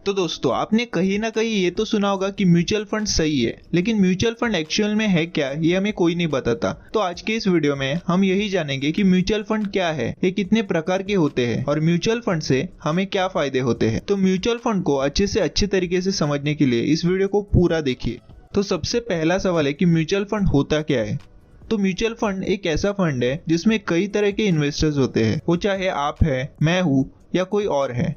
तो दोस्तों, आपने कहीं ना कहीं ये तो सुना होगा कि म्यूचुअल फंड सही है, लेकिन म्यूचुअल फंड एक्चुअल में है क्या, ये हमें कोई नहीं बताता। तो आज के इस वीडियो में हम यही जानेंगे कि म्यूचुअल फंड क्या है, ये कितने प्रकार के होते हैं और म्यूचुअल फंड से हमें क्या फायदे होते हैं। तो म्यूचुअल फंड को अच्छे से अच्छे तरीके से समझने के लिए इस वीडियो को पूरा देखिए। तो सबसे पहला सवाल है कि म्यूचुअल फंड होता क्या है। तो म्यूचुअल फंड एक ऐसा फंड है जिसमें कई तरह के इन्वेस्टर्स होते हैं, वो चाहे आप है, मैं हूँ या कोई और है।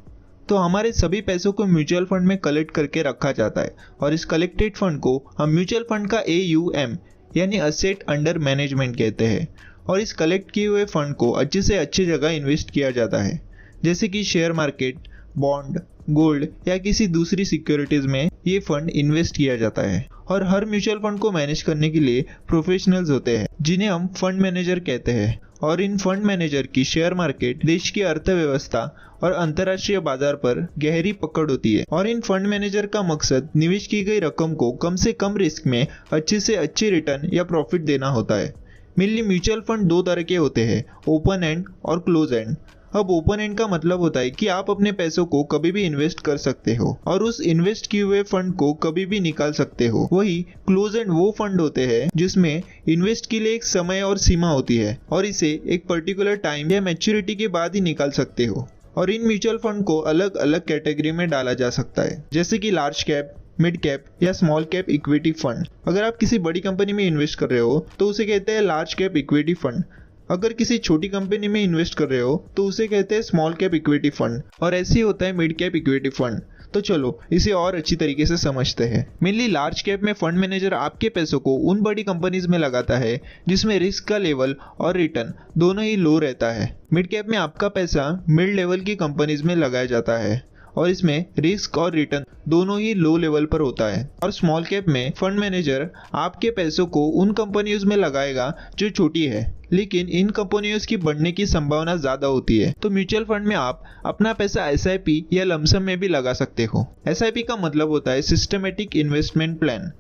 तो हमारे सभी पैसों को म्यूचुअल फंड में कलेक्ट करके रखा जाता है और इस कलेक्टेड फंड को हम म्यूचुअल फंड का AUM यानी असेट अंडर मैनेजमेंट कहते हैं। और इस कलेक्ट किए हुए फंड को अच्छे से अच्छी जगह इन्वेस्ट किया जाता है, जैसे कि शेयर मार्केट, बॉन्ड, गोल्ड या किसी दूसरी सिक्योरिटीज में ये फंड इन्वेस्ट किया जाता है। और हर म्यूचुअल फंड को मैनेज करने के लिए प्रोफेशनल्स होते हैं जिन्हें हम फंड मैनेजर कहते हैं। और इन फंड मैनेजर की शेयर मार्केट, देश की अर्थव्यवस्था और अंतर्राष्ट्रीय बाजार पर गहरी पकड़ होती है। और इन फंड मैनेजर का मकसद निवेश की गई रकम को कम से कम रिस्क में अच्छे से अच्छी रिटर्न या प्रॉफिट देना होता है। मेनली म्यूचुअल फंड दो तरह के होते हैं, ओपन एंड और क्लोज एंड। अब ओपन एंड का मतलब होता है कि आप अपने पैसों को कभी भी इन्वेस्ट कर सकते हो और उस इन्वेस्ट किए हुए फंड को कभी भी निकाल सकते हो। वही क्लोज एंड वो फंड होते हैं जिसमें इन्वेस्ट के लिए एक समय और सीमा होती है और इसे एक पर्टिकुलर टाइम या मैच्योरिटी के बाद ही निकाल सकते हो। और इन म्यूचुअल फंड को अलग अलग कैटेगरी में डाला जा सकता है, जैसे कि लार्ज कैप, मिड कैप या स्मॉल कैप इक्विटी फंड। अगर आप किसी बड़ी कंपनी में इन्वेस्ट कर रहे हो तो उसे कहते हैं लार्ज कैप इक्विटी फंड। अगर किसी छोटी कंपनी में इन्वेस्ट कर रहे हो तो उसे कहते हैं स्मॉल कैप इक्विटी फंड। और ऐसे ही होता है मिड कैप इक्विटी फंड। तो चलो इसे और अच्छी तरीके से समझते हैं। मेनली लार्ज कैप में फंड मैनेजर आपके पैसों को उन बड़ी कंपनीज में लगाता है जिसमें रिस्क का लेवल और रिटर्न दोनों ही लो रहता है। मिड कैप में आपका पैसा मिड लेवल की कंपनीज में लगाया जाता है और इसमें रिस्क और रिटर्न दोनों ही लो लेवल पर होता है। और स्मॉल कैप में फंड मैनेजर आपके पैसों को उन कंपनियों में लगाएगा जो छोटी है, लेकिन इन कंपनियों की बढ़ने की संभावना ज्यादा होती है। तो म्यूचुअल फंड में आप अपना पैसा SIP या लमसम में भी लगा सकते हो। SIP का मतलब होता है सिस्टमेटिक इन्वेस्टमेंट प्लान,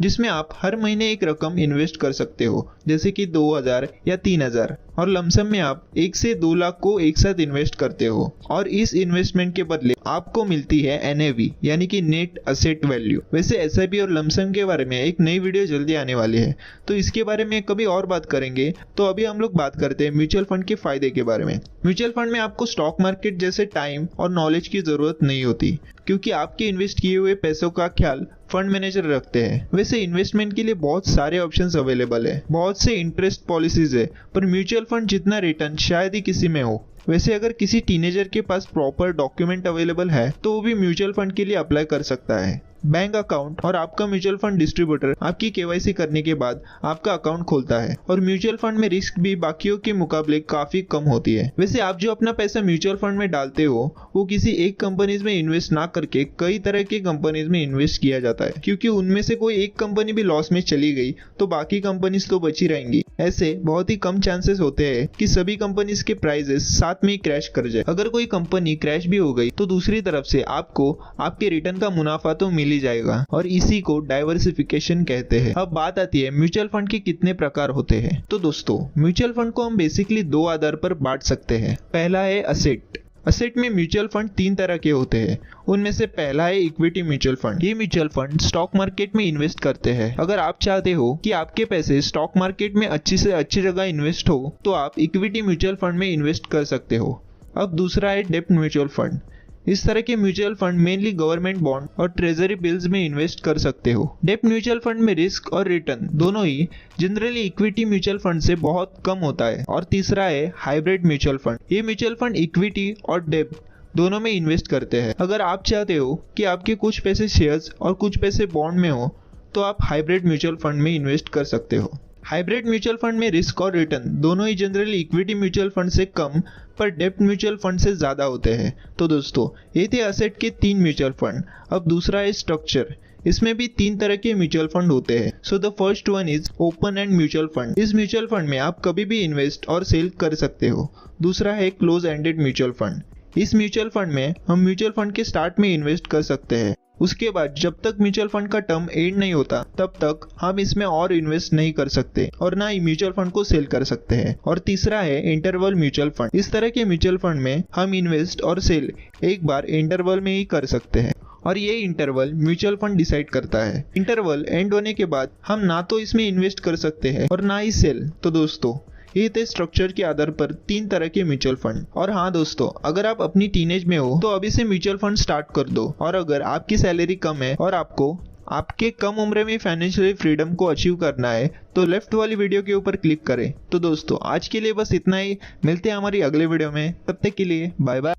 जिसमें आप हर महीने एक रकम इन्वेस्ट कर सकते हो, जैसे कि 2000 या 3000। और लमसम में आप 1 से 2 लाख को एक साथ इन्वेस्ट करते हो और इस इन्वेस्टमेंट के बदले आपको मिलती है NAV यानी कि नेट असेट वैल्यू। वैसे SIP और लमसम के बारे में एक नई वीडियो जल्दी आने वाली है, तो इसके बारे में कभी और बात करेंगे। तो अभी हम लोग बात करते हैं म्यूचुअल फंड के फायदे के बारे में। म्यूचुअल फंड में आपको स्टॉक मार्केट जैसे टाइम और नॉलेज की जरूरत नहीं होती, क्योंकि आपके इन्वेस्ट किए हुए पैसों का ख्याल फंड मैनेजर रखते हैं। वैसे इन्वेस्टमेंट के लिए बहुत सारे ऑप्शंस अवेलेबल है, बहुत से इंटरेस्ट पॉलिसीज है, पर म्यूचुअल फंड जितना रिटर्न शायद ही किसी में हो। वैसे अगर किसी टीनेजर के पास प्रॉपर डॉक्यूमेंट अवेलेबल है तो वो भी म्यूचुअल फंड के लिए अप्लाई कर सकता है। बैंक अकाउंट और आपका म्यूचुअल फंड डिस्ट्रीब्यूटर आपकी KYC करने के बाद आपका अकाउंट खोलता है। और म्यूचुअल फंड में रिस्क भी बाकियों के मुकाबले काफी कम होती है। वैसे आप जो अपना पैसा म्यूचुअल फंड में डालते हो वो किसी एक कंपनीज में इन्वेस्ट ना करके कई तरह की कंपनीज में इन्वेस्ट किया जाता है, क्योंकि उनमें से कोई एक कंपनी भी लॉस में चली गई तो बाकी कंपनीज तो बची रहेंगी। ऐसे बहुत ही कम चांसेस होते हैं कि सभी कंपनीज के प्राइसेस साथ में ही क्रैश कर जाए। अगर कोई कंपनी क्रैश भी हो गई तो दूसरी तरफ से आपको आपके रिटर्न का मुनाफा तो मिल जाएगा, और इसी को डाइवर्सिफिकेशन कहते हैं। अब बात आती है म्यूचुअल फंड के कितने प्रकार होते हैं। तो दोस्तों, म्यूचुअल फंड को हम बेसिकली दो आधार पर बांट सकते हैं। पहला है असेट। असेट में म्यूचुअल फंड 3 तरह के होते हैं। उनमें से पहला है इक्विटी म्यूचुअल फंड। ये म्यूचुअल फंड स्टॉक मार्केट में इन्वेस्ट करते हैं। अगर आप चाहते हो कि आपके पैसे स्टॉक मार्केट में अच्छी से अच्छी जगह इन्वेस्ट हो तो आप इक्विटी म्यूचुअल फंड में इन्वेस्ट कर सकते हो। अब दूसरा है डेब्ट म्यूचुअल फंड। इस तरह के mutual fund mainly government bond और ट्रेजरी बिल्स में इन्वेस्ट कर सकते हो। डेब्ट म्यूचुअल फंड में रिस्क और रिटर्न दोनों ही जनरली इक्विटी म्यूचुअल फंड से बहुत कम होता है। और तीसरा है हाइब्रिड म्यूचुअल फंड। ये म्यूचुअल फंड इक्विटी और डेब्ट दोनों में इन्वेस्ट करते हैं। अगर आप चाहते हो कि आपके कुछ पैसे शेयर्स और कुछ पैसे बॉन्ड में हो तो आप हाइब्रिड म्यूचुअल फंड में इन्वेस्ट कर सकते हो। हाइब्रिड म्यूचुअल फंड में रिस्क और रिटर्न दोनों ही जनरली इक्विटी म्यूचुअल फंड से कम पर डेब्ट म्यूचुअल फंड से ज्यादा होते हैं। तो दोस्तों, ये थे असेट के 3 म्यूचुअल फंड। अब दूसरा है स्ट्रक्चर। इसमें भी 3 तरह के म्यूचुअल फंड होते हैं। So the first one is open and mutual fund. इस म्यूचुअल फंड में आप कभी भी इन्वेस्ट और सेल कर सकते हो। दूसरा है क्लोज एंडेड म्यूचुअल फंड। इस म्यूचुअल फंड में हम म्यूचुअल फंड के स्टार्ट में इन्वेस्ट कर सकते हैं, उसके बाद जब तक म्यूचुअल फंड का टर्म एंड नहीं होता तब तक हम इसमें और इन्वेस्ट नहीं कर सकते और ना ही म्यूचुअल फंड को सेल कर सकते हैं। और तीसरा है इंटरवल म्यूचुअल फंड। इस तरह के म्यूचुअल फंड में हम इन्वेस्ट और सेल एक बार इंटरवल में ही कर सकते हैं और ये इंटरवल म्यूचुअल फंड डिसाइड करता है। इंटरवल एंड होने के बाद हम ना तो इसमें इन्वेस्ट कर सकते हैं और ना ही सेल। तो दोस्तों ये थे स्ट्रक्चर के आधार पर 3 तरह के म्यूचुअल फंड। और हाँ दोस्तों, अगर आप अपनी टीनेज में हो तो अभी से म्यूचुअल फंड स्टार्ट कर दो। और अगर आपकी सैलरी कम है और आपको आपके कम उम्र में फाइनेंशियल फ्रीडम को अचीव करना है तो लेफ्ट वाली वीडियो के ऊपर क्लिक करें। तो दोस्तों आज के लिए बस इतना ही, मिलते हैं हमारी अगले वीडियो में, तब तक के लिए बाय बाय।